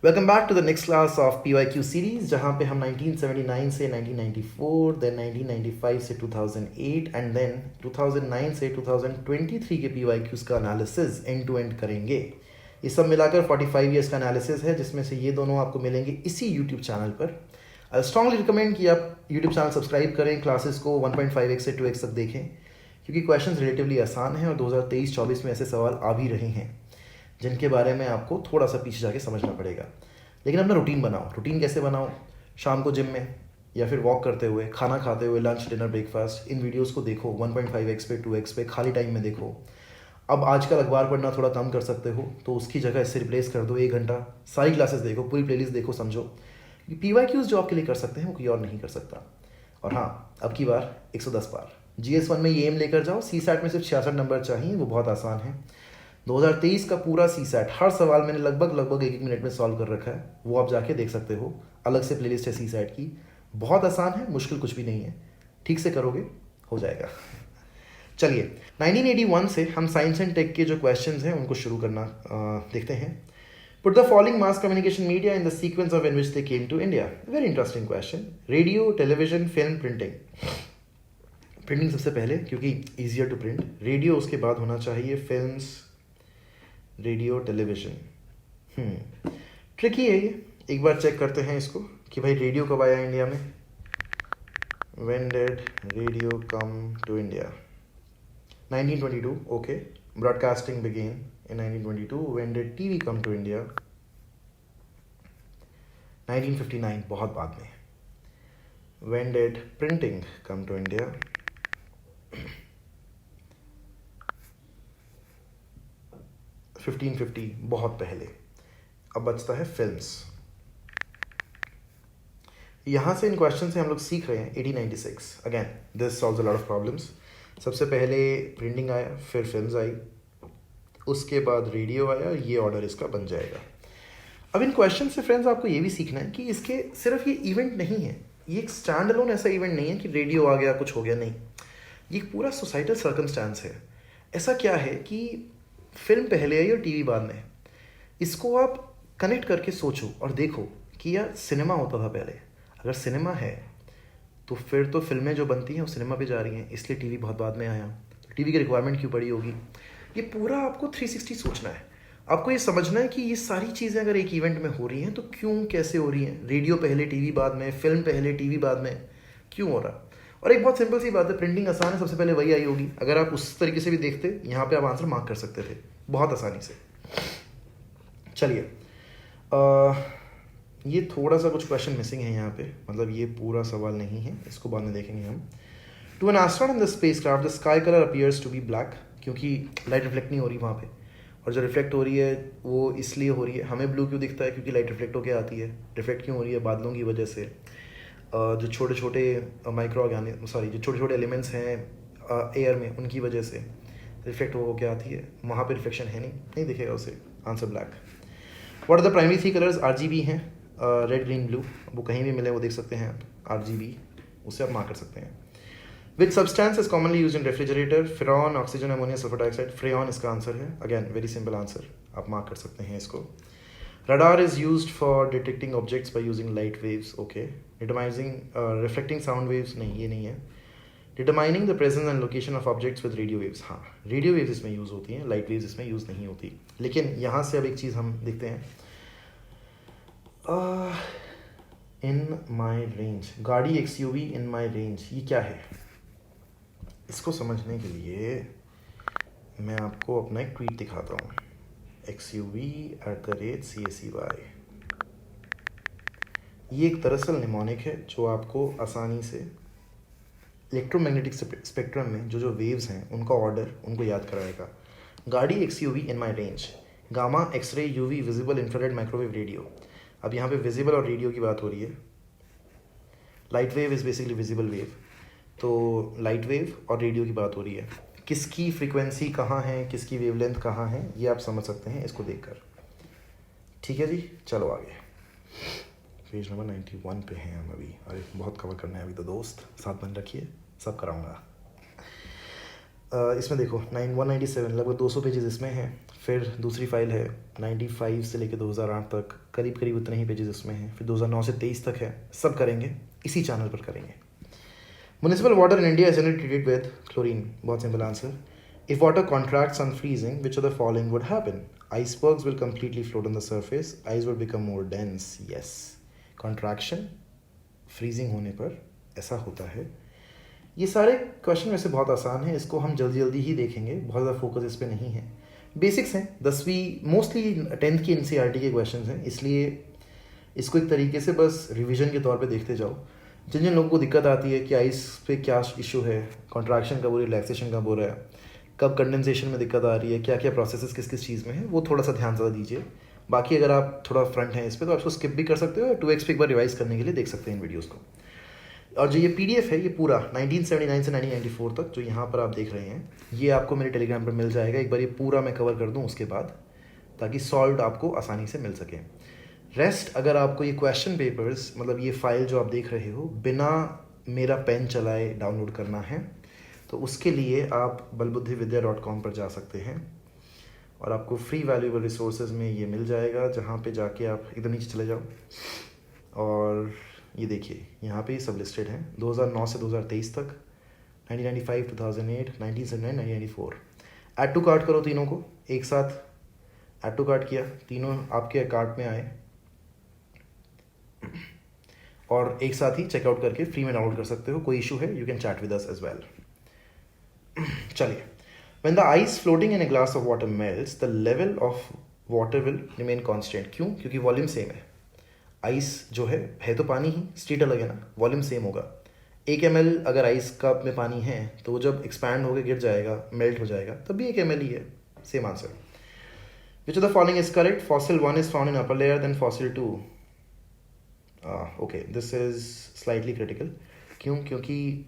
Welcome back to the next class of PYQ series, जहाँ पे हम 1979 से 1994, देन 1995 से 2008 एंड देन 2009 से 2023 के PYQs का एनालिसिस एंड टू एंड करेंगे। ये सब मिलाकर 45 ईयर्स का एनालिसिस है, जिसमें से ये दोनों आपको मिलेंगे इसी यूट्यूब चैनल पर। आई स्ट्रांगली रिकमेंड कि आप यूट्यूब चैनल सब्सक्राइब करें, क्लासेस को 1.5x से 2x तक देखें, क्योंकि क्वेश्चन रिलेटिवली आसान हैं और 2023-24 में ऐसे सवाल आ भी रहे हैं जिनके बारे में आपको थोड़ा सा पीछे जाके समझना पड़ेगा। लेकिन अपना रूटीन बनाओ। रूटीन कैसे बनाओ? शाम को जिम में या फिर वॉक करते हुए, खाना खाते हुए, लंच, डिनर, ब्रेकफास्ट, इन वीडियोस को देखो 1.5x पे, 2x पे, खाली टाइम में देखो। अब आजकल अखबार पढ़ना थोड़ा कम कर सकते हो तो उसकी जगह इससे रिप्लेस कर दो 1 घंटा, सारी क्लासेस देखो, पूरी प्लेलिस्ट देखो, समझो। PYQs जो आपके लिए कर सकते हैं वो कोई और नहीं कर सकता। और हाँ, अब की बार 110 बार GS1 में ये एम लेकर जाओ। CSAT में सिर्फ 66 नंबर चाहिए, वो बहुत आसान है। 2023 का पूरा CSAT हर सवाल मैंने लगभग 1-1 मिनट में सॉल्व कर रखा है, वो आप जाके देख सकते हो। अलग से प्लेलिस्ट है CSAT की, बहुत आसान है, मुश्किल कुछ भी नहीं है। ठीक से करोगे हो जाएगा। चलिए 1981 से हम साइंस एंड टेक के जो क्वेश्चंस हैं उनको शुरू करना देखते हैं। Put the following mass communication media in the sequence of in which they came to India. Very interesting question. Radio, television, film, printing. Printing सबसे पहले क्योंकि ईजियर टू प्रिंट। रेडियो उसके बाद होना चाहिए, फिल्म्स, रेडियो, टेलीविजन। ट्रिकी है ये, एक बार चेक करते हैं इसको कि भाई रेडियो कब आया इंडिया में। When did radio come to India? 1922, okay. Broadcasting began in 1922. When did TV come to India? 1959, बहुत बाद में। When did printing come to India? 1550, बहुत पहले। अब बचता है फिल्म्स। यहाँ से इन क्वेश्चन से हम लोग सीख रहे हैं 1896। Again this solves a lot of problems. सबसे पहले प्रिंटिंग आया, फिर फिल्म्स आई, उसके बाद रेडियो आया। ये ऑर्डर इसका बन जाएगा। अब इन क्वेश्चन से फ्रेंड्स आपको ये भी सीखना है कि इसके सिर्फ ये इवेंट नहीं है, ये एक स्टैंड अलोन ऐसा इवेंट नहीं है कि रेडियो आ गया कुछ हो गया, नहीं। ये पूरा सोसाइटल सर्कमस्टांस है। ऐसा क्या है कि फिल्म पहले आई और टीवी बाद में। इसको आप कनेक्ट करके सोचो और देखो कि यार सिनेमा होता था पहले। अगर सिनेमा है तो फिर तो फिल्में जो बनती हैं वो सिनेमा पे जा रही हैं, इसलिए टीवी बहुत बाद में आया। टीवी की रिक्वायरमेंट क्यों पड़ी होगी? ये पूरा आपको 360 सोचना है। आपको ये समझना है कि ये सारी चीज़ें अगर एक इवेंट में हो रही हैं तो क्यों, कैसे हो रही हैं। रेडियो पहले, टीवी बाद में, फिल्म पहले, टीवी बाद में, क्यों हो रहा? और एक बहुत सिंपल सी बात है, प्रिंटिंग आसान है, सबसे पहले वही आई होगी। अगर आप उस तरीके से भी देखते, यहाँ पे आप आंसर मार्क कर सकते थे बहुत आसानी से। चलिए ये थोड़ा सा कुछ क्वेश्चन मिसिंग है यहाँ पे, मतलब ये पूरा सवाल नहीं है, इसको बाद में देखेंगे हम। To an astronaut in the spacecraft the sky colour appears to be black, क्योंकि लाइट रिफ्लेक्ट नहीं हो रही वहाँ पे, और जो रिफ्लेक्ट हो रही है वो इसलिए हो रही है। हमें ब्लू क्यों दिखता है? क्योंकि लाइट रिफ्लेक्ट होकर आती है। रिफ्लेक्ट क्यों हो रही है? बादलों की वजह से। जो छोटे छोटे माइक्रो ऑर्गेनिज्म, सॉरी, जो छोटे छोटे एलिमेंट्स हैं एयर में, उनकी वजह से रिफ्लेक्ट होकर आती है। वहाँ पे रिफ्लेक्शन है नहीं दिखेगा उसे। Answer black. What are the primary 3 colours? RGB हैं, रेड, ग्रीन, ब्लू। वो कहीं भी मिले वो देख सकते हैं आप। RGB, उससे आप मार्क कर सकते हैं। Which substance is commonly use in refrigerator? Freon, oxygen, ammonia, sulphur dioxide. Freon इसका आंसर है। अगेन वेरी सिंपल आंसर, आप मार्क कर सकते हैं इसको। Radar is used for detecting objects by using light waves, okay. Determining reflecting sound waves, नहीं ये नहीं है। Determining the presence and location of objects with radio waves, हाँ रेडियो वेव्स इसमें यूज़ होती हैं, लाइट वेव्स इसमें यूज़ नहीं होती। लेकिन यहाँ से अब एक चीज़ हम देखते हैं, इन माई रेंज, गाड़ी XUV इन माई रेंज, ये क्या है? इसको समझने के लिए मैं आपको अपना एक ट्वीट दिखाता हूँ। XUV@CACY। ये एक दरअसल निमोनिक है जो आपको आसानी से इलेक्ट्रोमैग्नेटिक स्पेक्ट्रम में जो वेव्स हैं उनका ऑर्डर, उनको याद कराएगा। गाड़ी XUV in my range, gamma, X ray, UV, visible, infrared, microwave, radio. अब यहाँ पे विजिबल और रेडियो की बात हो रही है। Light wave is basically visible wave, तो लाइट वेव और रेडियो की बात हो रही है। किसकी फ्रीक्वेंसी कहाँ है, किसकी वेवलेंथ कहाँ है, ये आप समझ सकते हैं इसको देखकर। ठीक है जी, चलो आगे। पेज नंबर 91 पे हैं हम अभी। अरे बहुत कवर करना है अभी तो दोस्त, साथ बन रखिए, सब कराऊंगा। इसमें देखो 197, लगभग 200 पेजेस इसमें हैं। फिर दूसरी फाइल है 95 से लेकर 2008 तक, करीब करीब उतने ही पेजेस उसमें हैं। फिर 2009 से 23 तक है। सब करेंगे इसी चैनल पर करेंगे। Municipal water in India is generally treated with chlorine. बहुत simple answer. If water contracts on freezing which of the following would happen? Icebergs will completely float on the surface, ice would become more dense. Yes, contraction freezing होने पर ऐसा होता है। ये सारे question वैसे बहुत आसान है, इसको हम जल्दी जल्दी ही देखेंगे, बहुत ज़्यादा फोकस इस पर नहीं है। बेसिक्स हैं, 10वीं मोस्टली 10th की एनसीईआरटी के क्वेश्चन हैं, इसलिए इसको एक तरीके से बस रिवीजन के तौर पे देखते जाओ। जिन जिन लोगों को दिक्कत आती है कि आइस पे क्या इशू है, कॉन्ट्रैक्शन कब हो रही है, रिलैक्सेशन कब हो रहा है, कब कंडेंसेशन में दिक्कत आ रही है, क्या क्या प्रोसेसेस किस किस चीज़ में है, वो थोड़ा सा ध्यान ज़्यादा दीजिए। बाकी अगर आप थोड़ा फ्रंट हैं इस पर तो आप इसको स्किप भी कर सकते हो, 2x पे एक बार रिवाइज करने के लिए देख सकते हैं इन वीडियोज़ को। और जो ये PDF है ये पूरा 1979 से 1994 तक जो यहाँ पर आप देख रहे हैं, ये आपको मेरे टेलीग्राम पर मिल जाएगा। एक बार ये पूरा मैं कवर कर दूँ उसके बाद, ताकि सॉल्व आपको आसानी से मिल सके। रेस्ट अगर आपको ये क्वेश्चन पेपर्स, मतलब ये फाइल जो आप देख रहे हो, बिना मेरा पेन चलाए डाउनलोड करना है तो उसके लिए आप balbuddhividya.com पर जा सकते हैं और आपको फ्री वैल्यूएबल रिसोर्सेज में ये मिल जाएगा, जहाँ पे जाके आप एकदम नीचे चले जाओ और ये देखिए यहाँ पे सब लिस्टेड हैं 2009 से 2023 तक, 1995, 2008, 1979, 1994। ऐड टू कार्ट करो तीनों को एक साथ, ऐड टू कार्ट किया, तीनों आपके कार्ट में आए और एक साथ ही चेकआउट करके फ्री में डाउनलोड कर सकते हो। कोई इशू है you can chat with us as well. चलिए, when the ice floating in a glass of water melts, the level of water will remain constant। क्यों? क्योंकि वॉल्यूम सेम है। आइस जो है तो पानी ही, स्टेट अलग है ना, वॉल्यूम सेम होगा। 1 ml अगर आइस कप में पानी है तो वो जब एक्सपैंड होकर गिर जाएगा, मेल्ट हो जाएगा, तब भी 1 ml ही है। Same answer. Which of the following is correct? Fossil 1 is found in upper layer than fossil 2। Okay, this is slightly critical. क्यों? क्योंकि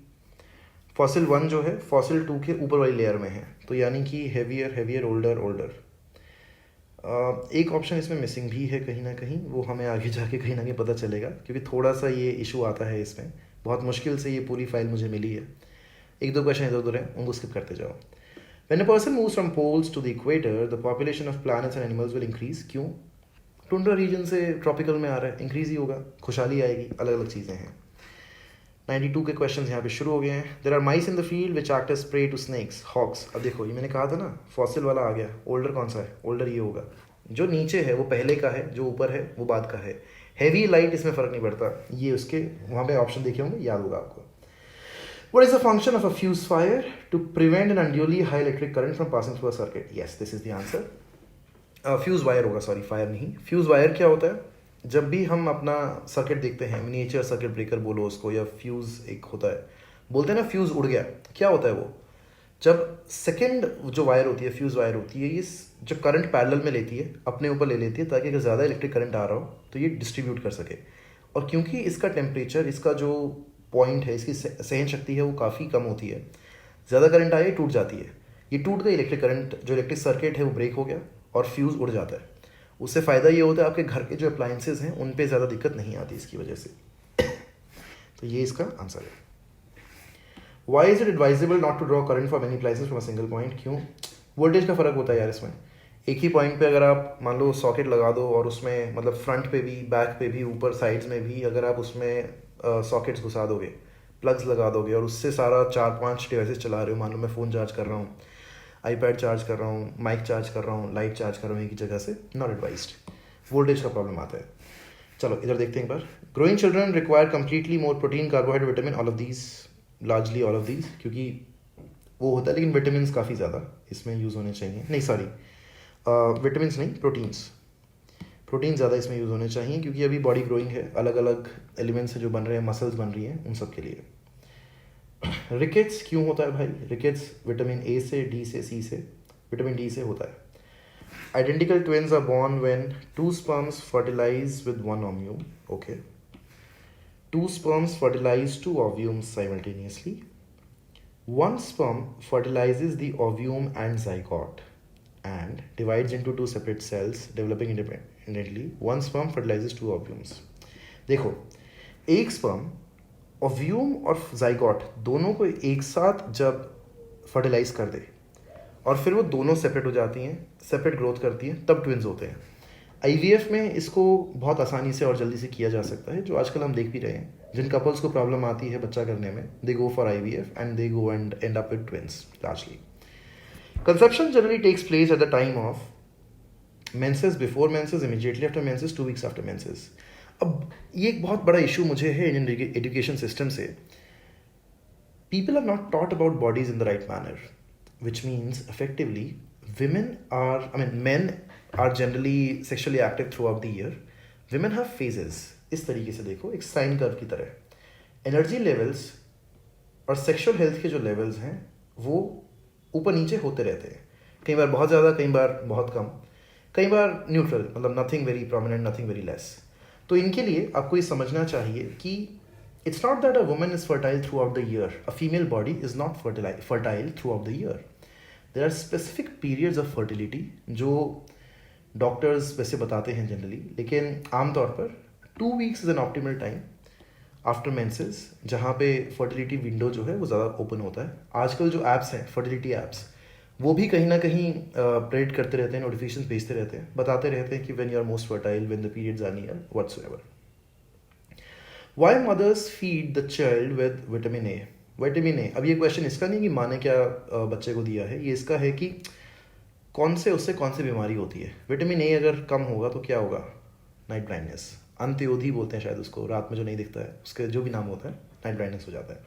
फॉसिल 1 जो है फॉसिल 2 के ऊपर वाली लेयर में है, तो यानी कि हेवियर ओल्डर। एक ऑप्शन इसमें मिसिंग भी है कहीं ना कहीं, वो हमें आगे जाके कहीं ना कहीं पता चलेगा, क्योंकि थोड़ा सा ये इशू आता है इसमें। बहुत मुश्किल से ये पूरी फाइल मुझे मिली है, 1-2 क्वेश्चन इधर उधर हैं, उनको स्किप करते जाओ। When a person moves from poles to the equator, the population of planets and animals will increase। क्यों? टुंड्रा रीजन से ट्रॉपिकल में आ रहा है, इंक्रीज ही होगा, खुशहाली आएगी, अलग अलग चीज़ें हैं। 92 के क्वेश्चन यहाँ पे शुरू हो गए हैं। There are mice in the field which act as prey to snakes, hawks. अब देखो, ये मैंने कहा था ना, फॉसिल वाला आ गया। ओल्डर कौन सा है? ओल्डर ये होगा, जो नीचे है वो पहले का है, जो ऊपर है वो बाद का है। हैवी लाइट इसमें फ़र्क नहीं पड़ता, ये उसके वहाँ पे ऑप्शन देखे होंगे, याद होगा आपको। What is the function of a fuse fire? To prevent an unduly high electric current from passing through a circuit। Yes, this is the answer। Fuse wire होगा, सॉरी फायर नहीं। फ्यूज़ वायर क्या होता है? जब भी हम अपना circuit देखते हैं, मिनिएचर सर्किट ब्रेकर बोलो उसको, या फ्यूज़ एक होता है, बोलते हैं ना फ्यूज़ उड़ गया, क्या होता है वो? जब सेकेंड जो वायर होती है, फ्यूज़ वायर होती है, ये जब करंट पैरेलल में लेती है, अपने ऊपर ले लेती है, ताकि अगर ज़्यादा इलेक्ट्रिक करंट आ रहा हो तो ये डिस्ट्रीब्यूट कर सके। और क्योंकि इसका टेम्परेचर, इसका जो पॉइंट है, इसकी सहन शक्ति है, वो काफ़ी कम होती है, ज़्यादा करंट आए टूट जाती है। ये टूट गई, इलेक्ट्रिक करंट, जो इलेक्ट्रिक सर्किट है वो ब्रेक हो गया और फ्यूज़ उड़ जाता है। उससे फ़ायदा ये होता है आपके घर के जो अप्लाइंसेज हैं उन पे ज़्यादा दिक्कत नहीं आती इसकी वजह से। तो ये इसका आंसर है। Why is it advisable not to draw current for many places from a single point? क्यों? वोल्टेज का फ़र्क होता है यार इसमें। एक ही पॉइंट पे अगर आप मान लो सॉकेट लगा दो और उसमें मतलब फ्रंट पे भी, बैक पे भी, ऊपर साइड्स में भी, अगर आप उसमें सॉकेट्स घुसा दोगे, प्लग्स लगा दोगे और उससे सारा 4-5 डिवाइसेस चला रहे हो, मान लो मैं फ़ोन चार्ज कर रहा हूँ, आईपैड चार्ज कर रहा हूँ, माइक चार्ज कर रहा हूँ, लाइट चार्ज कर रहा हूँ एक ही जगह से, नॉट एडवाइज्ड। वोल्टेज का प्रॉब्लम आता है। चलो इधर देखते हैं एक बार। Growing children require completely more protein, carbohydrate, vitamin, all of these, largely all of these, क्योंकि वो होता है, लेकिन विटामिन काफ़ी ज़्यादा इसमें यूज़ होने चाहिए। नहीं सॉरी, विटामिन नहीं, प्रोटीन ज़्यादा इसमें यूज़ होने चाहिए, क्योंकि अभी बॉडी ग्रोइंग है, अलग अलग एलिमेंट्स से जो बन रहे हैं, मसल्स बन रही हैं, उन सब के लिए। रिकेट्स क्यों होता है भाई? रिकेट्स विटामिन ए से, डी से, सी से, विटामिन डी से होता है। Identical twins are born when 2 sperms fertilize with 1 ovum. Okay. 2 sperms fertilize 2 ovumes simultaneously. 1 sperm fertilizes the ovum and zygote and divides into 2 separate cells developing independently. 1 sperm fertilizes 2 ovumes. देखो, एक sperm ovum और zygote दोनों को एक साथ जब fertilise कर दे और फिर वो दोनों सेपरेट हो जाती हैं, सेपरेट ग्रोथ करती हैं, तब ट्विन्स होते हैं। IVF में इसको बहुत आसानी से और जल्दी से किया जा सकता है, जो आजकल हम देख भी रहे हैं। जिन कपल्स को प्रॉब्लम आती है बच्चा करने में, they go for IVF and they go and end up with twins largely. Conception generally takes place at the time of menses, before menses, immediately after menses, 2 weeks after menses. अब ये एक बहुत बड़ा इशू मुझे है इंडियन एजुकेशन सिस्टम से। People are not taught about bodies in the right manner, which means effectively men are generally sexually active throughout the year. Women have phases. इस तरीके से देखो, एक साइन कर्व की तरह। एनर्जी लेवल्स और sexual health के जो लेवल्स हैं वो ऊपर नीचे होते रहते हैं, कई बार बहुत ज़्यादा, कई बार बहुत कम, कई बार न्यूट्रल, मतलब nothing very prominent, nothing very less. तो इनके लिए आपको ये समझना चाहिए कि it's not that a woman is fertile throughout the year. A female body is not fertile throughout the year. There are specific periods of fertility जो doctors वैसे बताते हैं जनरली, लेकिन आमतौर पर 2 weeks is an optimal time after menses, जहाँ पे fertility window जो है वो ज़्यादा ओपन होता है। आजकल जो ऐप्स हैं, फर्टिलिटी ऐप्स, वो भी कहीं ना कहीं प्रेडिक्ट करते रहते हैं, नोटिफिकेशन भेजते रहते हैं, बताते रहते हैं कि when you are most fertile, when the periods are near, whatsoever. Why mothers feed the child with vitamin A? Vitamin A, अब ये क्वेश्चन इसका नहीं कि माँ ने क्या बच्चे को दिया है, ये इसका है कि उससे कौन सी बीमारी होती है। विटामिन ए अगर कम होगा तो क्या होगा? नाइट ब्लाइंडनेस, अंत्योदय बोलते हैं शायद उसको, रात में जो नहीं दिखता है, उसके जो भी नाम होता है, नाइट ब्लाइंडनेस हो जाता है।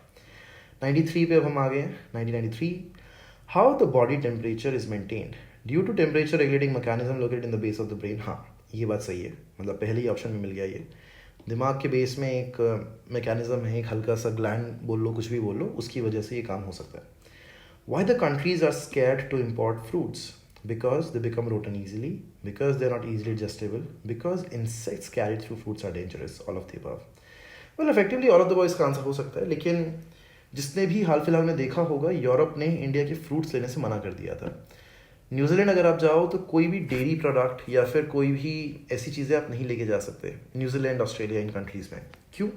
93 पे अब हम आ गए हैं, 1993। How the body temperature is maintained due to temperature regulating mechanism located in the base of the brain. हाँ, ये बात सही है, मतलब पहले ही ऑप्शन में मिल गया ये। दिमाग के बेस में एक मैकेनिज्म है, एक हल्का सा ग्लैंड बोल लो, कुछ भी बोल लो, उसकी वजह से ये काम हो सकता है। Why the countries are scared to import fruits? Because they become rotten easily, because they are not easily adjustable, because insects carried through fruits are dangerous, all of the above. Well, effectively all of the above इसका answer हो सकता है, लेकिन जिसने भी हाल फिलहाल में देखा होगा, यूरोप ने इंडिया के फ्रूट्स लेने से मना कर दिया था। न्यूजीलैंड अगर आप जाओ तो कोई भी डेयरी प्रोडक्ट या फिर कोई भी ऐसी चीज़ें आप नहीं लेके जा सकते, न्यूजीलैंड, ऑस्ट्रेलिया, इन कंट्रीज़ में। क्यों?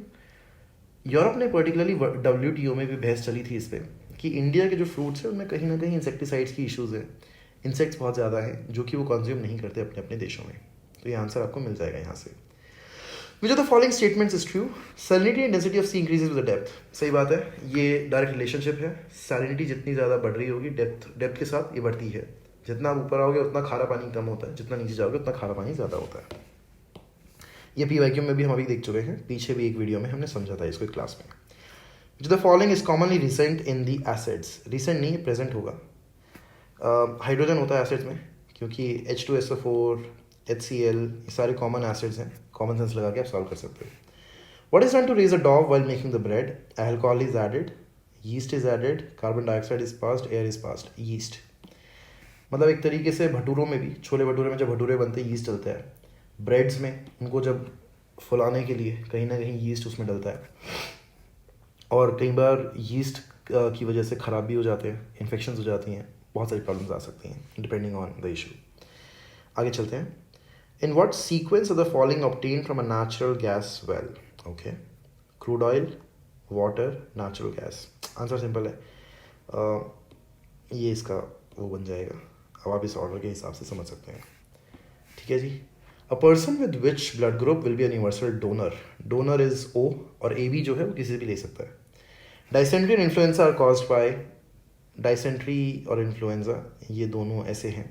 यूरोप ने पर्टिकुलरली WTO में भी बहस चली थी इस पर कि इंडिया के जो फ्रूट्स हैं उनमें कहीं ना कहीं इंसेक्टिसाइड्स की इश्यूज़ हैं, इंसेक्ट्स बहुत ज़्यादा हैं जो कि वो कंज्यूम नहीं करते अपने अपने देशों में। तो ये आंसर आपको मिल जाएगा यहाँ से। Which of the following statements is true? Salinity and density of sea increases with the depth. सही बात है, ये डायरेक्ट रिलेशनशिप है। सैलिनिटी जितनी ज़्यादा बढ़ रही होगी, डेप्थ के साथ ये बढ़ती है। जितना आप ऊपर आओगे उतना खारा पानी कम होता है, जितना नीचे जाओगे उतना खारा पानी ज़्यादा होता है। ये PYQ में भी हम अभी देख चुके हैं, पीछे भी एक वीडियो में हमने समझा था इसको एक क्लास में। जो the following is commonly recent in the acids. Recent नहीं, प्रेजेंट होगा। हाइड्रोजन होता है एसिड्स में, क्योंकि H2SO4, HCl, ये सारे कॉमन एसिड्स हैं। कॉमन सेंस लगा के आप सॉल्व कर सकते हो। What is done to raise a dough while making the bread? Alcohol is added, yeast is added, carbon dioxide is passed, air is passed. Yeast मतलब एक तरीके से भटूरों में भी, छोले भटूरे में जब भटूरे बनते हैं यीस्ट डलता है। ब्रेड्स में उनको जब फुलाने के लिए कहीं ना कहीं यीस्ट उसमें डलता है, और कई बार यीस्ट की वजह से ख़राब भी हो जाते हैं, इन्फेक्शंस हो जाती हैं, बहुत सारी प्रॉब्लम्स आ सकती हैं डिपेंडिंग ऑन द इशू। आगे चलते हैं। In what sequence of the following obtain from a natural gas well? Okay, crude oil, water, natural gas. Answer simple है, ये इसका वो बन जाएगा। अब आप इस ऑर्डर के हिसाब से समझ सकते हैं। ठीक है जी। A person with which blood group will be a universal donor? Donor is O, और AB जो है वो किसी से भी ले सकता है। Dysentery and influenza are caused by? Dysentery और इन्फ्लुएंजा ये दोनों ऐसे हैं।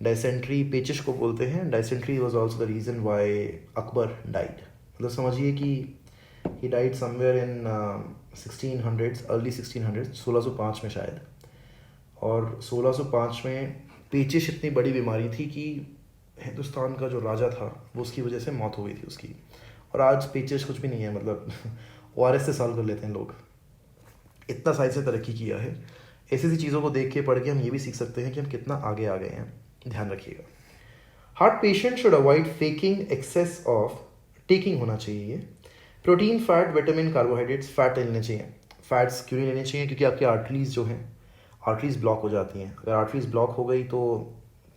डाइसेंट्री पेचिश को बोलते हैं। Dysentery was also the reason why Akbar died. मतलब समझिए कि he died somewhere in 1600s, early 1600s, 1605 में शायद। और 1605 में पेचिश इतनी बड़ी बीमारी थी कि हिंदुस्तान का जो राजा था वो उसकी वजह से मौत हो गई थी उसकी। और आज पेचिश कुछ भी नहीं है, मतलब ORS से सॉल्व कर लेते हैं लोग। इतना साइंस ने तरक्की किया है। ऐसी ऐसी चीज़ों को देख के पढ़ के हम ये भी सीख सकते हैं कि हम कितना आगे आ गए हैं। ध्यान रखिएगा। Heart patient should avoid faking excess of, taking होना चाहिए। Protein, fat, vitamin, carbohydrates. Fat लेने चाहिए। फैट्स क्यों नहीं लेने चाहिए? क्योंकि आपकी आर्टरीज जो हैं, आर्टरीज ब्लॉक हो जाती हैं। अगर आर्टरीज ब्लॉक हो गई तो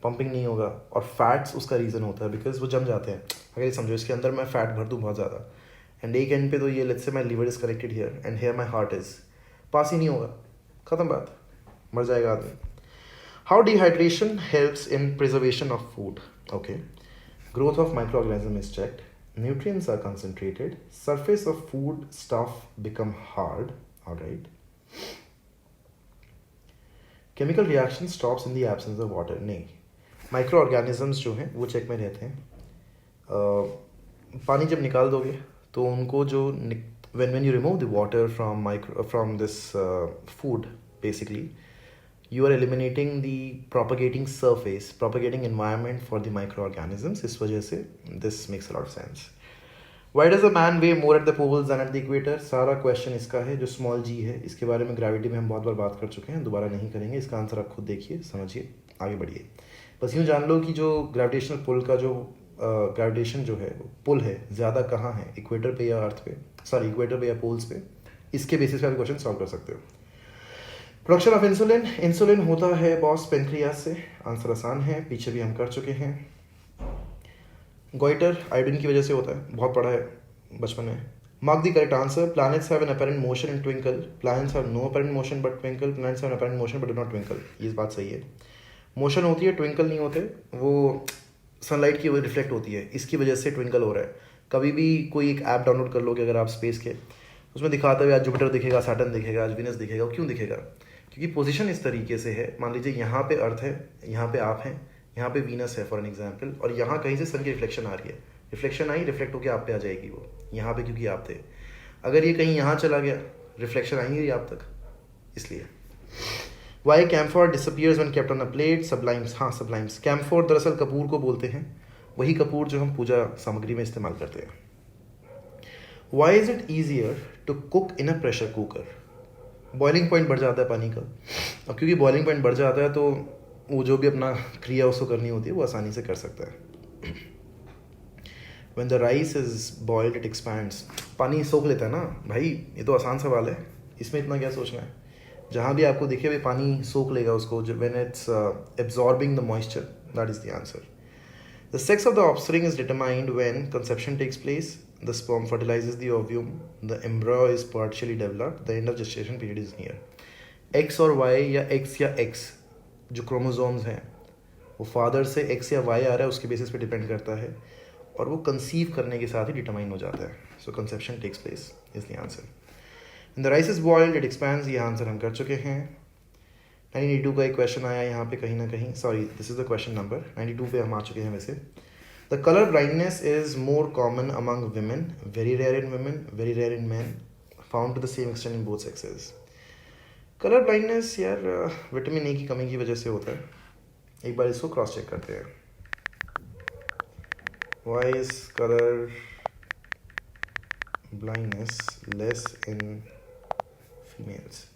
पंपिंग नहीं होगा, और फैट्स उसका रीज़न होता है, बिकॉज वो जम जाते हैं। अगर ये समझो इसके अंदर मैं फैट भर दूँ बहुत ज़्यादा, एंड एक एंड पे तो ये let's say my liver is connected here and here my heart is, पास ही नहीं होगा, ख़त्म बात, मर जाएगा आदमी। How dehydration helps in preservation of food? Okay. Growth of microorganism is checked. Nutrients are concentrated. Surface of food stuff become hard. All right. Chemical reaction stops in the absence of water. नहीं. Microorganisms जो हैं वो check में रहते हैं. पानी जब निकाल दोगे तो उनको जो when you remove the water from this food basically you are eliminating the propagating surface, propagating environment for the microorganisms. इस वजह से this makes a lot of sense. Why does a man weigh more at the poles than at the equator? सारा question इसका है जो small जी है. इसके बारे में ग्रेविटी में हम बहुत बार बात कर चुके हैं, दोबारा नहीं करेंगे. इसका आंसर आप खुद देखिए, समझिए, आगे बढ़िए. बस यूँ जान लो कि जो ग्रेविटेशनल पुल का जो ग्रेविटेशन जो है पुल है ज़्यादा कहाँ है, इक्वेटर पे या अर्थ पे, सॉरी इक्वेटर पे या पोल्स पे. इसके बेसिस पे आप क्वेश्चन सॉल्व कर सकते हो. Production of insulin. इंसुलिन होता है बॉस पेनक्रियास से. आंसर आसान है, पीछे भी हम कर चुके हैं. गोइटर आयोडीन की वजह से होता है, बहुत पढ़ा है बचपन में. Mark the correct answer. Planets have an apparent motion in twinkle. Planets have no apparent motion but twinkle. Planets have an apparent motion but do not twinkle. ये बात सही है. मोशन होती है, ट्विंकल नहीं होते. वो सनलाइट की वजह रिफ्लेक्ट होती है, इसकी वजह से ट्विंकल हो रहा है. कभी भी कोई एक ऐप डाउनलोड कर लोगे अगर आप स्पेस के, उसमें दिखाता है आज जुपिटर दिखेगा, सैटर्न दिखेगा, आज विनस दिखेगा. क्यों दिखेगा? क्योंकि पोजीशन इस तरीके से है. मान लीजिए यहाँ पे अर्थ है, यहाँ पे आप हैं, यहाँ पे वीनस है फॉर एन एग्जाम्पल, और यहाँ कहीं से सन की रिफ्लेक्शन आ रही है. रिफ्लेक्शन आई, रिफ्लेक्ट होकर आप पे आ जाएगी वो, यहाँ पे क्योंकि आप थे. अगर ये कहीं यहाँ चला गया, रिफ्लेक्शन आएंगी आप तक. इसलिए why camphor disappears when kept on a plate. Sublimes. हाँ, सब्लाइम्स. कैम्फोर दरअसल कपूर को बोलते हैं, वही कपूर जो हम पूजा सामग्री में इस्तेमाल करते हैं. Why is it easier to cook in a pressure cooker. Boiling point बढ़ जाता है पानी का, और क्योंकि बॉइलिंग पॉइंट बढ़ जाता है तो वो जो भी अपना क्रिया उसको करनी होती है वो आसानी से कर सकता है. When the rice is boiled it expands. पानी सोख लेता है ना भाई, ये तो आसान सवाल है, इसमें इतना क्या सोचना है. जहाँ भी आपको दिखे भाई पानी सोख लेगा उसको, when it's absorbing the moisture, that is the answer. The sex of the offspring is determined when conception takes place. The sperm fertilizes the ovum. The embryo is partially developed. The end of gestation period is near. X और Y या X या X जो chromosomes हैं वो father से X या Y आ रहा है उसके बेसिस पे डिपेंड करता है, और वो कंसीव करने के साथ ही डिटरमाइन हो जाता है. So conception takes place is the answer. In the rice is boiled it expands. ये आंसर हम कर चुके हैं. 1982 का एक क्वेश्चन आया यहाँ पे कहीं ना कहीं, sorry this is the question number 92 पे हम आ चुके हैं वैसे. The colour blindness is more common among women, very rare in women, very rare in men, found to the same extent in both sexes. Colour blindness यार vitamin A की कमी की वजह से होता है. एक बार इसको क्रॉस चेक करते हैं. Why is color blindness less in females?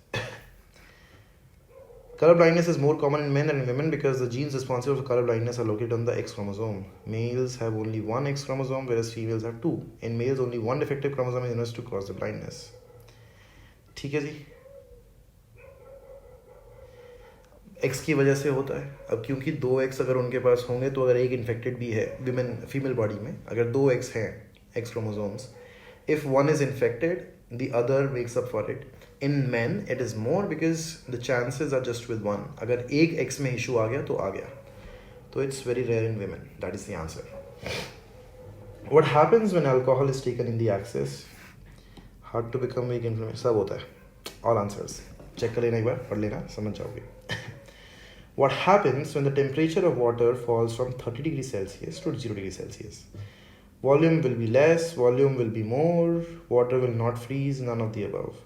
Color blindness is more common in men than in women because the genes responsible for color blindness are located on the X chromosome. Males have only one X chromosome whereas females have two. In males only one defective chromosome is enough to cause the blindness. ठीक है जी. X की वजह से होता है. अब क्योंकि दो एक्स अगर उनके पास होंगे तो अगर एक इन्फेक्टेड भी है विमेन फीमेल बॉडी में, अगर दो एक्स हैं X chromosomes, if one is infected the other makes up for it. In man it is more because the chances are just with one. अगर एक एक्स में इशू आ गया तो आ गया, तो it's very rare in women. That is the answer. What happens when alcohol is taken in the excess? Hard to become weak, inflammation, सब होता है. ऑल आंसर्स चेक कर लेना, एक बार पढ़ लेना, समझ जाओगे. What happens when the temperature of water falls from 30 degrees Celsius to 0 degrees Celsius? Volume will be less, volume will be more, water will not freeze, none of the above.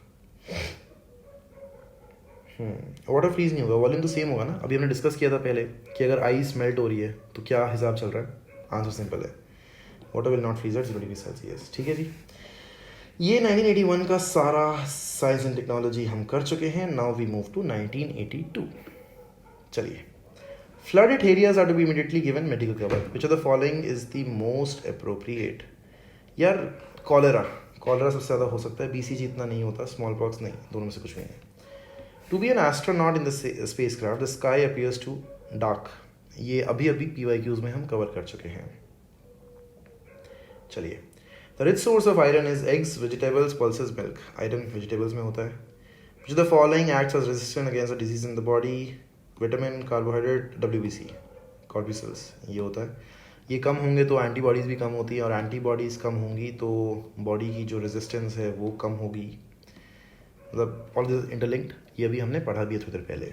Water freeze नहीं होगा, volume तो same होगा ना. अभी हमने discuss किया था पहले कि अगर आइस मेल्ट हो रही है तो क्या हिसाब चल रहा है. आंसर सिंपल है, water will not freeze at 0 degree Celsius. ठीक है जी. ये 1981 का सारा साइंस एंड टेक्नोलॉजी हम कर चुके हैं. Now we move to 1982. चलिए. Flooded areas are to be immediately given medical cover. Which of the following is the most appropriate? यार कॉलेरा सबसे ज़्यादा हो सकता है. BCG इतना नहीं होता, स्मॉल पॉक्स नहीं, दोनों में से कुछ नहीं है. To be an astronaut in the space craft the sky appears to dark. ये अभी PYQs में हम कवर कर चुके हैं. चलिए. The rich source of iron is eggs, vegetables, pulses, milk. Iron vegetables में होता है. Which of the following acts as resistant against the disease in the body? Vitamin, carbohydrate, WBC, cortisols, ये होता है। ये कम होंगे तो एंटीबॉडीज़ भी कम होती है, और एंटीबॉडीज़ कम होंगी तो बॉडी की जो रेजिस्टेंस है वो कम होगी। मतलब ऑल दिस इंटरलिंक्ड, ये भी हमने पढ़ा भी है थोड़ी देर पहले।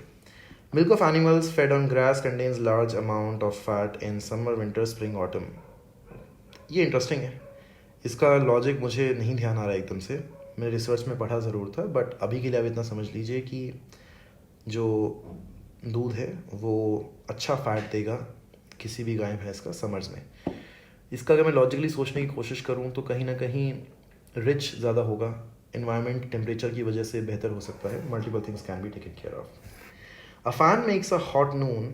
Milk of animals fade on grass contains large amount of fat in summer, winter, spring, autumn. ये इंटरेस्टिंग है, इसका लॉजिक मुझे नहीं ध्यान आ रहा है एकदम से, मैंने रिसर्च में पढ़ा ज़रूर था, बट अभी के लिए आप इतना समझ लीजिए कि जो दूध है वो अच्छा फैट देगा किसी भी गाय भैंस का समर्स में। इसका अगर मैं लॉजिकली सोचने की कोशिश करूँ तो कहीं ना कहीं रिच ज़्यादा होगा, इन्वायरमेंट टेम्परेचर की वजह से बेहतर हो सकता है, multiple things can be taken care of. A fan makes a hot noon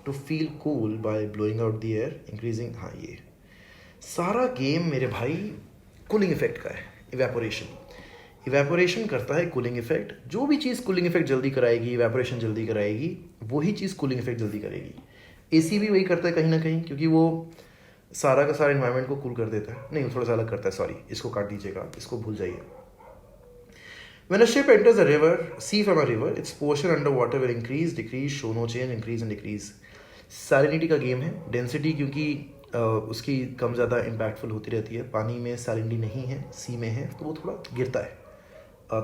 to feel cool by blowing out the air increasing. हाँ, ये सारा गेम मेरे भाई कूलिंग इफेक्ट का है। इवेपोरेशन करता है कूलिंग इफेक्ट। जो भी चीज़ कूलिंग इफेक्ट जल्दी कराएगी, इवेपोरेशन जल्दी कराएगी, वही चीज़ कूलिंग इफेक्ट जल्दी करेगी। AC भी वही करता है कहीं ना कहीं, क्योंकि वो सारा का सारा इन्वायरमेंट को कूल कर देता है। नहीं, थोड़ा सा अलग करता है, सॉरी, इसको काट दीजिएगा, इसको भूल जाइए। When a ship enters a river, sea from a river, its portion underwater will increase, decrease, show no change, increase and decrease. Salinity का गेम है। डेंसिटी क्योंकि उसकी कम ज़्यादा इम्पैक्टफुल होती रहती है। पानी में सैलिनिटी नहीं है, सी में है, तो वो थोड़ा गिरता है,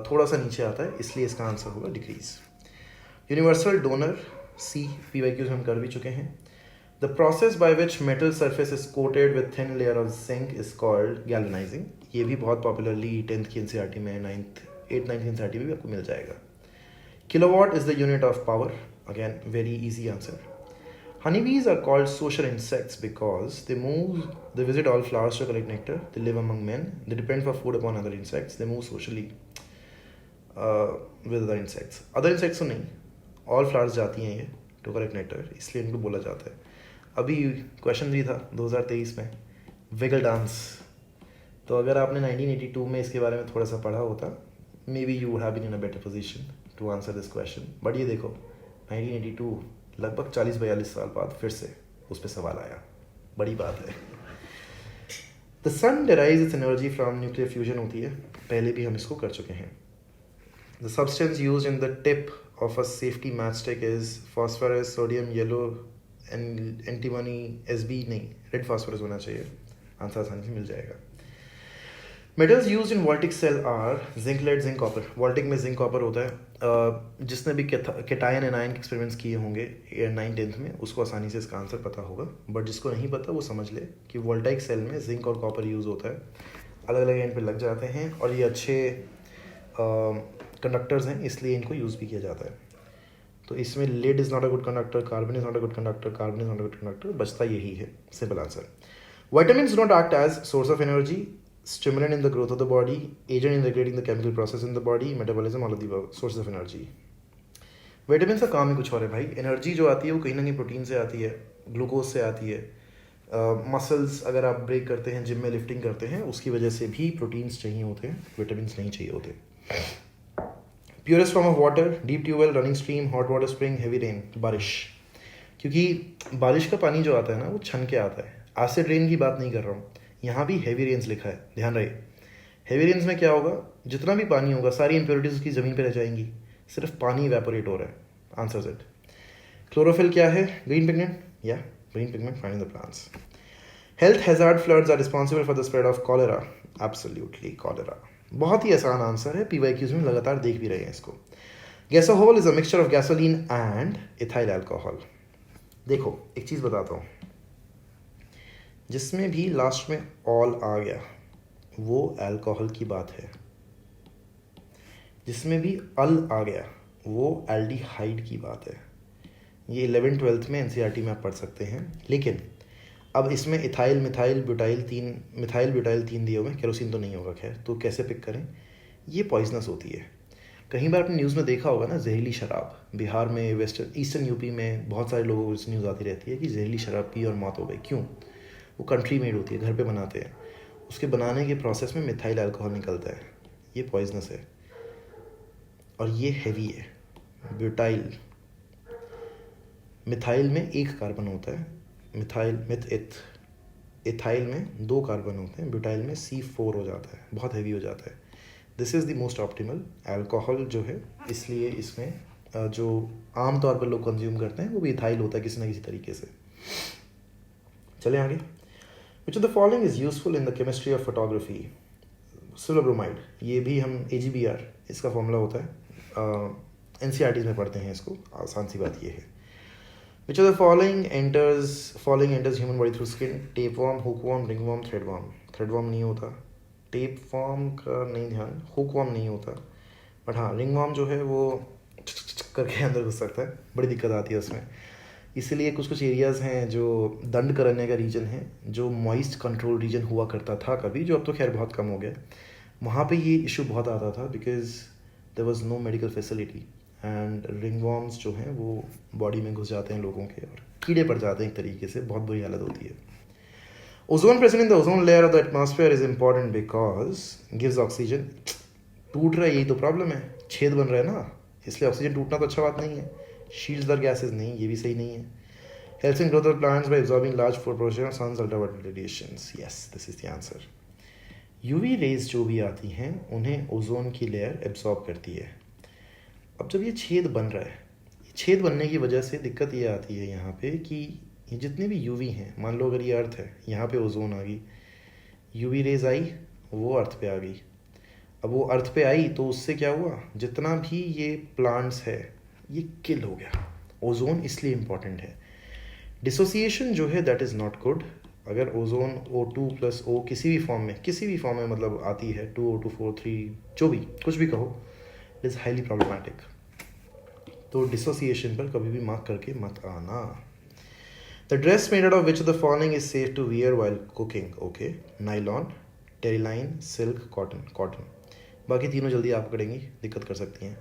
थोड़ा सा नीचे आता है, इसलिए इसका आंसर होगा डिक्रीज। यूनिवर्सल डोनर, सी, PYQs हम कर भी चुके हैं। The process by which metal surface is coated with thin layer of zinc is called galvanising. ये भी बहुत पॉपुलरली 10th की NCERT में, 8th 9th NCERT में भी आपको मिल जाएगा। Kilowatt is the unit of power, again very easy answer. Honeybees are called social insects because they visit all flowers to collect nectar, they live among men, they depend for food upon other insects, they move socially with other insects. Other insects तो नहीं, all flowers जाती हैं ये to collect nectar, इसलिए इनको बोला जाता है। अभी क्वेश्चन भी था 2023 में, विगल डांस। तो अगर आपने 1982 में इसके बारे में थोड़ा सा पढ़ा होता, maybe you have been in a better position to answer this question. But ये देखो 1982, लगभग 40-42 साल बाद फिर से उस पर सवाल आया, बड़ी बात है। The sun derives its energy from nuclear fusion होती है, पहले भी हम इसको कर चुके हैं। The substance used in the tip of a safety match stick is phosphorus, sodium, yellow, antimony, SB नहीं, रेड फॉस्फोरस होना चाहिए, आंसर आसानी से मिल जाएगा। Metals used in voltaic cell are zinc, lead, zinc, copper. Voltaic में zinc copper होता है। जिसने भी कैटायन एनायन के एक्सपेरिमेंट्स किए होंगे 9th-10th में, उसको आसानी से इसका आंसर पता होगा, बट जिसको नहीं पता वो समझ ले कि वोल्टाइक सेल में जिंक और कॉपर यूज़ होता है, अलग अलग एंड पे लग जाते हैं, और ये अच्छे कंडक्टर्स हैं, इसलिए इनको यूज़ भी किया जाता है। तो इसमें lead is not a good conductor, carbon is not a good conductor, carbon is not a good conductor, बचता यही है, simple answer. Vitamins do not act as source of energy, stimulant in the growth of the body, agent in regulating the chemical process in the body, metabolism, all of the sources of energy. Vitamin का काम ही कुछ और है भाई। Energy जो आती है वो कहीं ना कहीं प्रोटीन से आती है, ग्लूकोज से आती है। मसल्स अगर आप ब्रेक करते हैं, जिम में लिफ्टिंग करते हैं, उसकी वजह से भी प्रोटीन्स चाहिए होते हैं, विटामिन नहीं चाहिए होते। Purest form of water, deep tubewell, running stream, hot water spring, heavy rain, बारिश। क्योंकि बारिश का पानी जो आता है ना वो छन के आता है। एसिड रेन की बात नहीं कर रहा हूँ, यहाँ भी हेवी रेन्स लिखा है, ध्यान रहे। हेवी रेन्स में क्या होगा, जितना भी पानी होगा सारी इंप्योरिटीज उसकी ज़मीन पर रह जाएंगी, सिर्फ पानी इवेपोरेट हो रहा है, आंसर इट। क्लोरोफिल क्या है, ग्रीन पिगमेंट, या green pigment found in the plants. Health hazard floods are responsible for the spread of cholera, absolutely cholera. बहुत ही आसान आंसर है, PYQs में लगातार देख भी रहे हैं इसको। Gasohol is a mixture of gasoline and ethyl alcohol. देखो एक चीज़ बताता हूँ, जिसमें भी लास्ट में ऑल आ गया वो अल्कोहल की बात है, जिसमें भी अल आ गया वो एल्डिहाइड की बात है। ये 11th-12th में NCERT में आप पढ़ सकते हैं। लेकिन अब इसमें ethyl, methyl, butyl, methyl butyl 3 दिए हुए हैं, केरोसिन तो नहीं होगा, खैर, तो कैसे पिक करें। ये पॉइजनस होती है। कई बार आपने न्यूज़ में देखा होगा ना, जहरीली शराब, बिहार में, ईस्टर्न यूपी में बहुत सारे लोगों को न्यूज़ आती रहती है कि जहरीली शराब पी और मौत हो गई। क्यों? वो कंट्री मेड होती है, घर पे बनाते हैं, उसके बनाने के प्रोसेस में मिथाइल अल्कोहल निकलता है, ये पॉइजनस है और ये हैवी है। ब्यूटाइल, मिथाइल में 1 कार्बन होता है, इथाइल में 2 कार्बन होते हैं, ब्यूटाइल में C4 हो जाता है, बहुत हैवी हो जाता है। This is the most optimal alcohol जो है, इसलिए इसमें जो आम तौर पर लोग कंज्यूम करते हैं वो भी इथाइल होता है किसी ना किसी तरीके से। चले आगे। विच of the following is useful in the chemistry of photography? Silver bromide, ये भी हम AgBr इसका फॉर्मूला होता है, NCERT में पढ़ते हैं इसको, आसान सी बात ये है। Which of the following enters human body through skin? Tape worm, hook worm, ring worm, thread worm. Thread worm नहीं होता, टेप वॉर्म का नहीं ध्यान, हुक वॉर्म नहीं होता, बट हाँ रिंग वॉर्म जो है वो करके अंदर घुस सकता है, बड़ी दिक्कत आती है उसमें। इसीलिए कुछ कुछ एरियाज़ हैं जो दंड करने का रीजन है, जो मॉइस्ट कंट्रोल रीजन हुआ करता था कभी, जो अब तो खैर बहुत कम हो गया, वहाँ पे ये इशू बहुत आता था because there was no medical facility and ring worms जो हैं वो बॉडी में घुस जाते हैं लोगों के और कीड़े पड़ जाते हैं एक तरीके से, बहुत बुरी हालत होती है। Ozone present in the ozone layer of the atmosphere is important because gives oxygen. टूट रहा है यही तो प्रॉब्लम है, छेद बन रहा है ना, इसलिए ऑक्सीजन टूटना तो अच्छा बात नहीं है। शील्ड्स द गैसेज नहीं, ये भी सही नहीं है। Helps in growth of plants by absorbing large proportion of sun's ultraviolet radiations. Yes, this is the answer. UV rays जो भी आती हैं उन्हें ओजोन की लेयर एब्जॉर्ब करती है। अब जब ये छेद बन रहा है, छेद बनने की वजह से दिक्कत ये आती है यहाँ पे कि ये जितने भी यूवी हैं, मान लो अगर ये अर्थ है, यहाँ पे ओजोन आ गई, यूवी रेज आई वो अर्थ पे आ गई। अब वो अर्थ पे आई तो उससे क्या हुआ, जितना भी ये प्लांट्स है ये किल हो गया। ओजोन इसलिए इम्पॉर्टेंट है। डिसोसिएशन जो है दैट इज़ नॉट गुड। अगर ओजोन O2+O किसी भी फॉर्म में मतलब आती है, 2O243 जो भी कुछ भी कहो, इट इज़ हाईली प्रॉब्लमैटिक। तो डिसोसिएशन पर कभी भी मार्क करके मत आना। The dress made out of which of the following is safe to wear while cooking? Okay, nylon, terylene, silk, cotton. Cotton, बाकी तीनों जल्दी आप पकड़ेंगी, दिक्कत कर सकती हैं।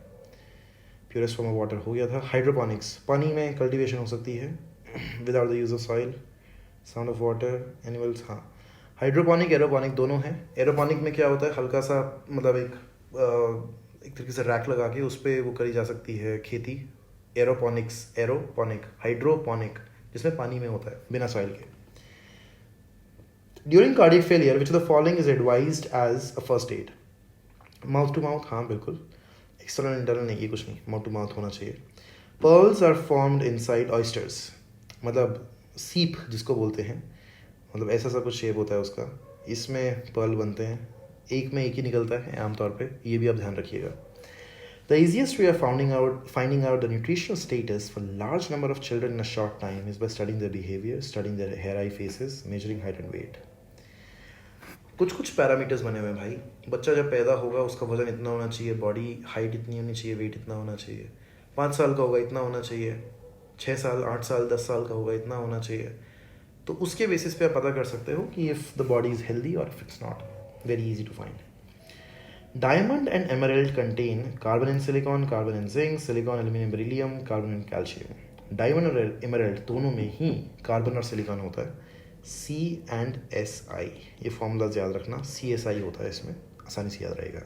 प्योरेस्ट फॉर्म ऑफ वाटर हो गया था। हाइड्रोपोनिक्स, पानी में कल्टीवेशन हो सकती है without the use of soil. Sound of water, animals, हाँ। हाइड्रोपोनिक एरोपोनिक दोनों हैं। एरोपोनिक में क्या होता है, हल्का सा मतलब एक तरीके से रैक लगा के उस पर वो करी जा सकती है खेती। एरोपोनिक, हाइड्रोपोनिक जिसमें पानी में होता है बिना सॉइल के। During cardiac failure which of the following is advised as a first aid? Mouth to mouth, हाँ बिल्कुल, एक्सटर्नल इंटरनल नहीं, ये कुछ नहीं, माउथ टू माउथ होना चाहिए। Pearls are formed inside oysters, मतलब सीप जिसको बोलते हैं, मतलब ऐसा सा कुछ शेप होता है उसका, इसमें पर्ल बनते हैं, एक में एक ही निकलता है आमतौर पे, ये भी आप ध्यान रखिएगा। The easiest way of finding out the nutritional status for large number of children in a short time is by studying their behaviour, studying their hair eye faces, measuring height and weight. कुछ कुछ parameters बने हुए हैं भाई। बच्चा जब पैदा होगा उसका वजन इतना होना चाहिए, बॉडी हाइट इतनी होनी चाहिए, वेट इतना होना चाहिए। 5 साल का होगा इतना होना चाहिए, 6 साल, 8 साल, 10 साल का होगा इतना होना चाहिए। तो उसके बेसिस पे आप पता कर सकते हो कि if the body is healthy और if it's not. Very easy to find. Diamond and emerald contain carbon and silicon, carbon and zinc, silicon aluminium beryllium, carbon and calcium. Diamond और एमराल्ड दोनों में ही कार्बन और silicon होता है। C&Si, ये formulas याद रखना, CSI होता है इसमें, आसानी से याद रहेगा।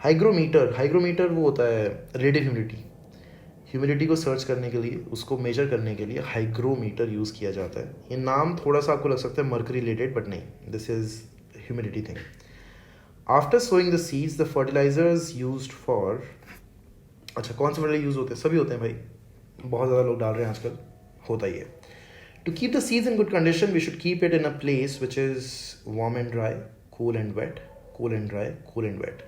हाइग्रोमीटर वो होता है रेडियल ह्यूमिडिटी को सर्च करने के लिए, उसको मेजर करने के लिए हाइग्रोमीटर यूज़ किया जाता है। ये नाम थोड़ा सा आपको लग सकता है मर्करी रिलेटेड, बट नहीं, this is humidity thing. After sowing the seeds the fertilisers used for, अच्छा कौन से फर्टिलाइजर यूज होते हैं? सभी होते हैं भाई, बहुत ज़्यादा लोग डाल रहे हैं आजकल, होता ही है। To keep the seeds in good condition, we should keep it in a place which is warm and dry, cool and wet, cool and dry, cool and wet.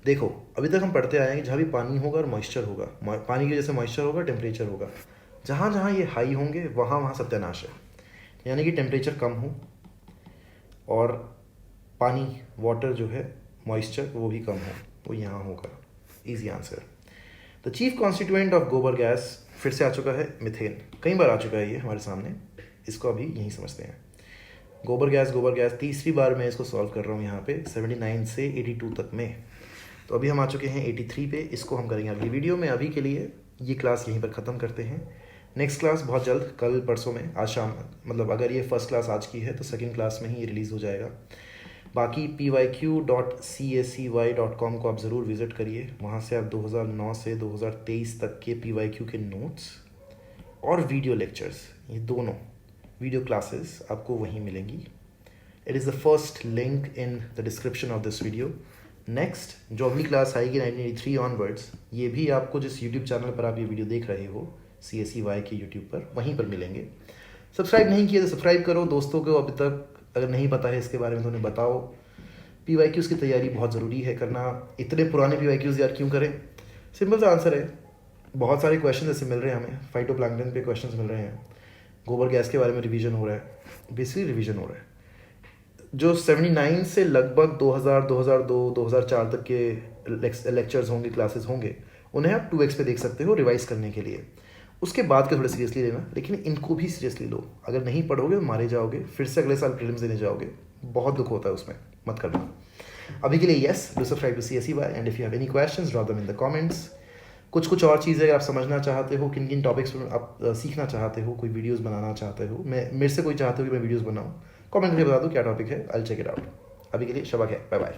देखो अभी तक हम पढ़ते आए हैं कि जहाँ भी पानी होगा और मॉइस्चर होगा, पानी के जैसे मॉइस्चर होगा, टेम्परेचर होगा, जहाँ जहाँ ये हाई होंगे वहाँ वहाँ सत्यानाश है। यानी कि टेम्परेचर कम हो और पानी, वाटर जो है, मॉइस्चर वो भी कम हो, वो यहाँ होगा। Easy answer. The chief constituent of गोबर गैस फिर से आ चुका है, मिथेन। कई बार आ चुका है ये हमारे सामने, इसको अभी यहीं समझते हैं। गोबर गैस तीसरी बार मैं इसको सॉल्व कर रहा हूँ यहाँ पे 79 से 82 तक में। तो अभी हम आ चुके हैं 83 पे, इसको हम करेंगे अगली वीडियो में। अभी के लिए ये क्लास यहीं पर ख़त्म करते हैं। नेक्स्ट क्लास बहुत जल्द, कल परसों में, आज शाम, मतलब अगर ये फर्स्ट क्लास आज की है तो सेकेंड क्लास में ही ये रिलीज़ हो जाएगा। बाकी pyq.cscy.com को आप ज़रूर विज़िट करिए, वहाँ से आप 2009 से 2023 तक के pyq के नोट्स और वीडियो लेक्चर्स, ये दोनों वीडियो क्लासेस आपको वहीं मिलेंगी। It is the first link in the description of this video. Next जो अगली क्लास आएगी 1983 ऑनवर्ड्स, ये भी आपको जिस यूट्यूब चैनल पर आप ये वीडियो देख रहे हो CSEY के यूट्यूब पर, वहीं पर मिलेंगे। सब्सक्राइब नहीं किया तो सब्सक्राइब करो, दोस्तों को अभी तक अगर नहीं पता है इसके बारे में तो उन्हें बताओ। PYQs की तैयारी बहुत ज़रूरी है करना। इतने पुराने PYQs यार क्यों करें? सिंपल सा आंसर है, बहुत सारे क्वेश्चन ऐसे मिल रहे हैं हमें, फाइटोप्लैंक्टन पे क्वेश्चन मिल रहे हैं, गोबर गैस के बारे में रिवीजन हो रहा है, बेसिकली रिवीजन हो रहा है। जो 79 से लगभग 2000, 2002, 2004 तक के लेक्चर्स होंगे, क्लासेस होंगे, उन्हें आप 2x पे देख सकते हो रिवाइज करने के लिए। उसके बाद के थोड़े सीरियसली लेना, लेकिन इनको भी सीरियसली लो। अगर नहीं पढ़ोगे तो मारे जाओगे, फिर से अगले साल प्रीलिम्स देने जाओगे, बहुत दुख होता है उसमें, मत करना। अभी के लिए yes, do subscribe to CSEY and if you have any questions drop them in the comments. कुछ और चीज़ें अगर आप समझना चाहते हो, किन किन टॉपिक्स पर आप सीखना चाहते हो, कोई वीडियोस बनाना चाहते हो, मेरे से कोई चाहते हो कि मैं वीडियोस बनाऊँ, कमेंट करके बता दो क्या टॉपिक है, I will check it out. अभी के लिए शबा खैर, बाय बाय।